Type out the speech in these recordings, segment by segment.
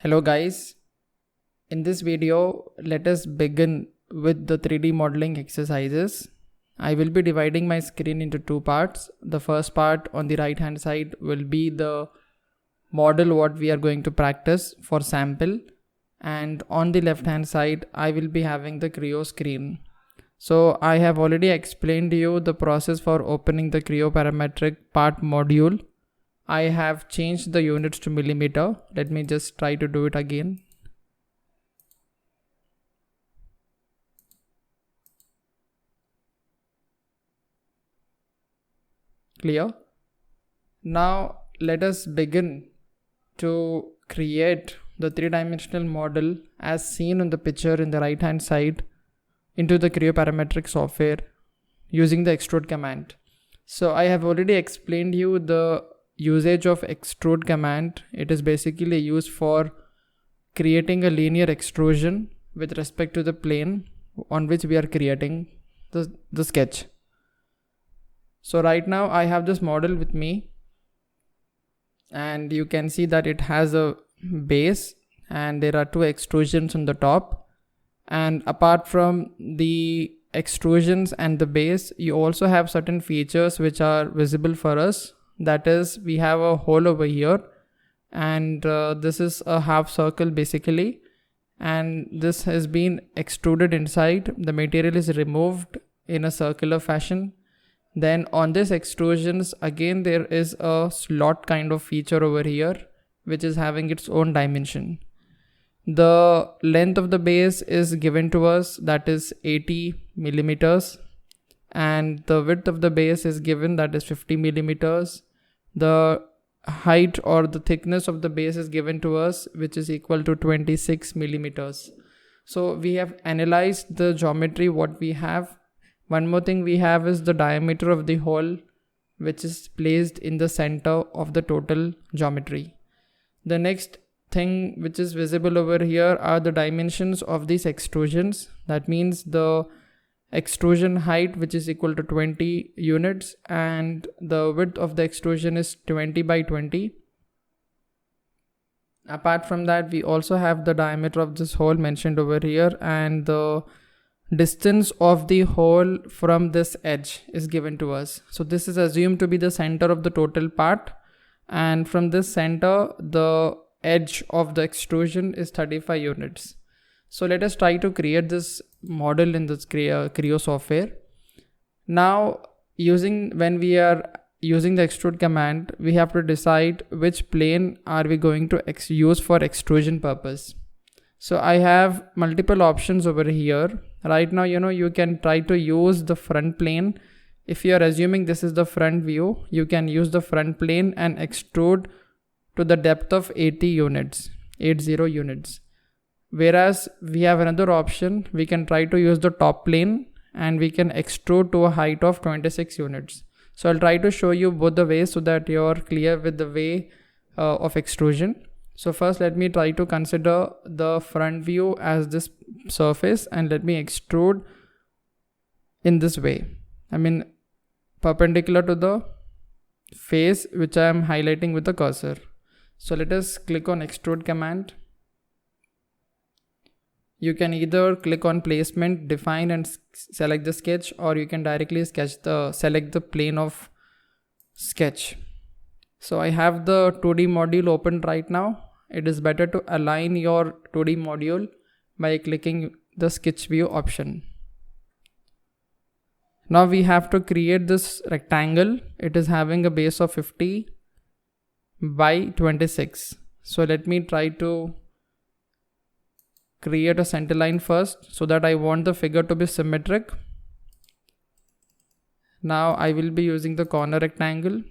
Hello guys, in this video let us begin with the 3D modeling exercises. I will be dividing my screen into two parts. The first part on the right hand side will be the model what we are going to practice for sample, and on the left hand side I will be having the Creo screen. So I have already explained to you the process for opening the Creo parametric part module. I have changed the units to millimeter. Let me just try to do it again. Clear? Now let us begin to create the three-dimensional model as seen on the picture in the right hand side into the Creo parametric software using the extrude command. So I have already explained you the usage of extrude command. It is basically used for creating a linear extrusion with respect to the plane on which we are creating the sketch. So right now I have this model with me, and you can see that it has a base and there are two extrusions on the top, and apart from the extrusions and the base, you also have certain features which are visible for us. That is, we have a hole over here, and this is a half circle basically, and this has been extruded inside. The material is removed in a circular fashion. Then on this extrusions again there is a slot kind of feature over here which is having its own dimension. The length of the base is given to us, that is 80 millimeters, and the width of the base is given, that is 50 millimeters. The height or the thickness of the base is given to us, which is equal to 26 millimeters. So we have analyzed the geometry what we have. One more thing we have is the diameter of the hole, which is placed in the center of the total geometry. The next thing which is visible over here are the dimensions of these extrusions. That means the extrusion height, which is equal to 20 units, and the width of the extrusion is 20 by 20. Apart from that, we also have the diameter of this hole mentioned over here, and the distance of the hole from this edge is given to us. So this is assumed to be the center of the total part, and from this center the edge of the extrusion is 35 units. So let us try to create this model in this Creo software. Now when we are using the extrude command, we have to decide which plane are we going to use for extrusion purpose. So I have multiple options over here. Right now, you can try to use the front plane. If you are assuming this is the front view, you can use the front plane and extrude to the depth of 80 units. Whereas we have another option, we can try to use the top plane and we can extrude to a height of 26 units. So I'll try to show you both the ways so that you're clear with the way of extrusion. So first let me try to consider the front view as this surface, and let me extrude in this way. I mean perpendicular to the face which I am highlighting with the cursor. So let us click on extrude command. You can either click on placement, define and select the sketch, or you can directly select the plane of sketch. So I have the 2D module open right now. It is better to align your 2D module by clicking the sketch view option. Now we have to create this rectangle. It is having a base of 50 by 26. So let me try to create a center line first, so that I want the figure to be symmetric. Now I will be using the corner rectangle,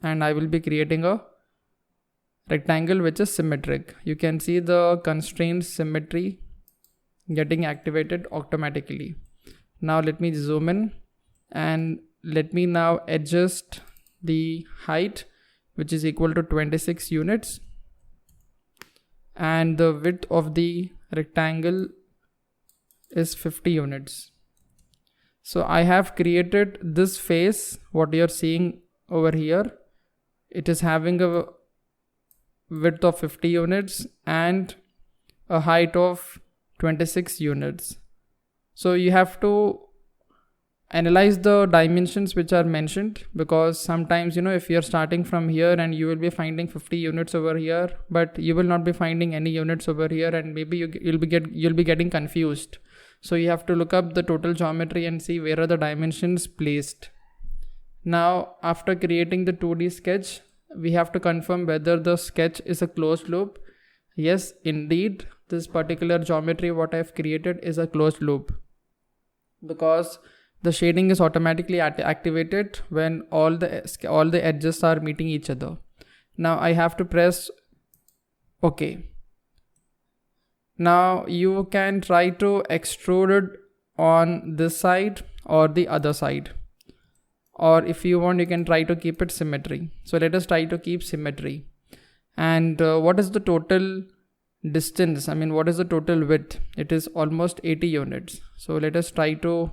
and I will be creating a rectangle which is symmetric. You can see the constraint symmetry getting activated automatically. Now let me zoom in, and let me now adjust the height, which is equal to 26 units, and the width of the rectangle is 50 units. So I have created this face, what you are seeing over here. It is having a width of 50 units and a height of 26 units. So you have to analyze the dimensions which are mentioned, because sometimes, if you're starting from here and you will be finding 50 units over here, but you will not be finding any units over here, and maybe you'll be getting confused. So you have to look up the total geometry and see where are the dimensions placed. Now, after creating the 2D sketch, we have to confirm whether the sketch is a closed loop. Yes, indeed, this particular geometry what I've created is a closed loop, because the shading is automatically activated when all the edges are meeting each other. Now I have to press OK. Now you can try to extrude it on this side or the other side, or if you want, you can try to keep it symmetry. So let us try to keep symmetry. And what is the total distance? What is the total width? It is almost 80 units. So let us try to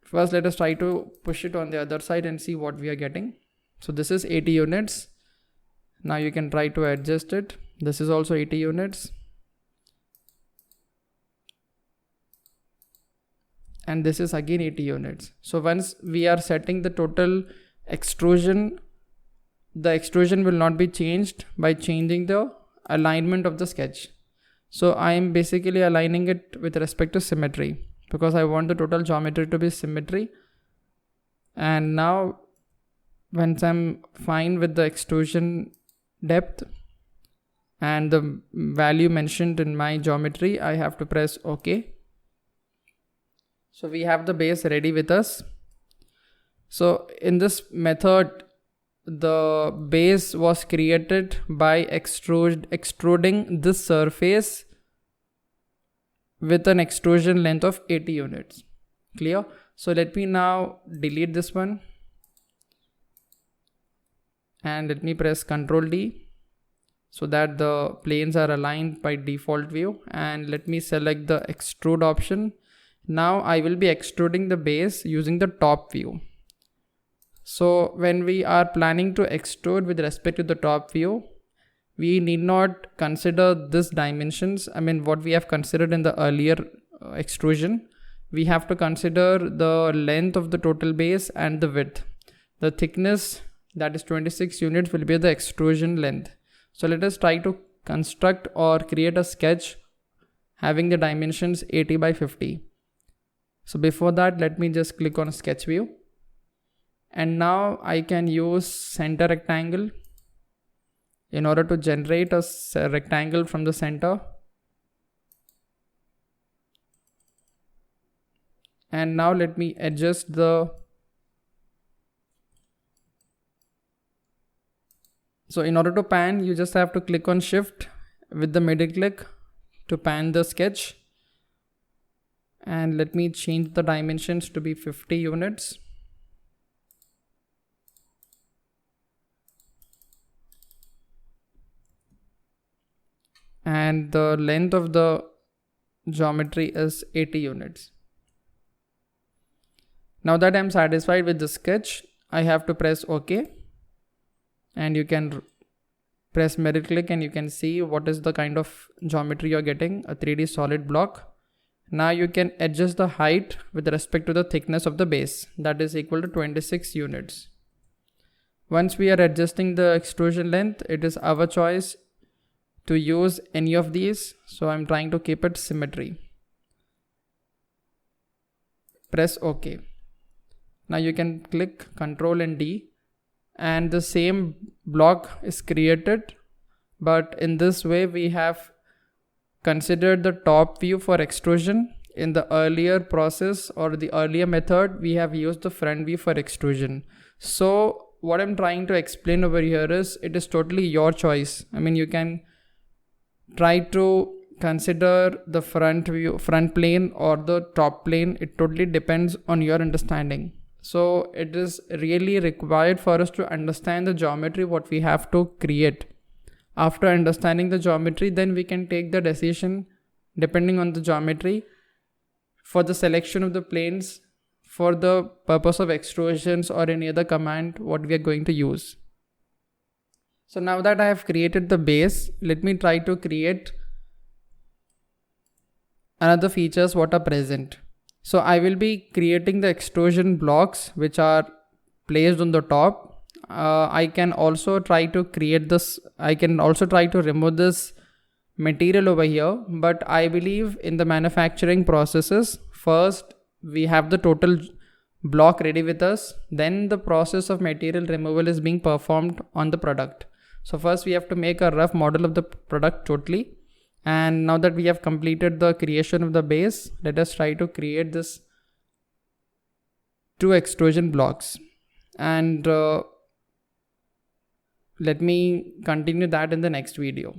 first let us try to push it on the other side and see what we are getting. So this is 80 units. Now you can try to adjust it. This is also 80 units. And this is again 80 units. So once we are setting the total extrusion, the extrusion will not be changed by changing the alignment of the sketch. So I am basically aligning it with respect to symmetry, because I want the total geometry to be symmetry. And now once I'm fine with the extrusion depth and the value mentioned in my geometry, I have to press OK. So we have the base ready with us. So in this method, the base was created by extruding this surface with an extrusion length of 80 units. Clear? So let me now delete this one, and let me press Ctrl D so that the planes are aligned by default view, and let me select the extrude option. Now I will be extruding the base using the top view. So when we are planning to extrude with respect to the top view, we need not consider this dimensions. What we have considered in the earlier extrusion. We have to consider the length of the total base and the width. The thickness, that is 26 units, will be the extrusion length. So let us try to construct or create a sketch having the dimensions 80 by 50. So before that, let me just click on sketch view. And now I can use center rectangle in order to generate a rectangle from the center. And now let me adjust the... So in order to pan, you just have to click on Shift with the middle click to pan the sketch. And let me change the dimensions to be 50 units. And the length of the geometry is 80 units. Now that I'm satisfied with the sketch, I have to press OK. And you can press middle click and you can see what is the kind of geometry you're getting, a 3D solid block. Now you can adjust the height with respect to the thickness of the base, that is equal to 26 units. Once we are adjusting the extrusion length, it is our choice to use any of these. So I'm trying to keep it symmetry. Press OK. Now you can click Ctrl and D and the same block is created, but in this way we have considered the top view for extrusion. In the earlier process or the earlier method, we have used the front view for extrusion. So what I'm trying to explain over here is it is totally your choice. You can try to consider the front plane or the top plane. It totally depends on your understanding. So it is really required for us to understand the geometry what we have to create. After understanding the geometry, then we can take the decision depending on the geometry for the selection of the planes for the purpose of extrusions or any other command what we are going to use. So now that I have created the base, let me try to create another features what are present. So I will be creating the extrusion blocks which are placed on the top. I can also try to create this. I can also try to remove this material over here, but I believe in the manufacturing processes, first we have the total block ready with us, then the process of material removal is being performed on the product. So first we have to make a rough model of the product totally, and now that we have completed the creation of the base, let us try to create this 2 extrusion blocks, and let me continue that in the next video.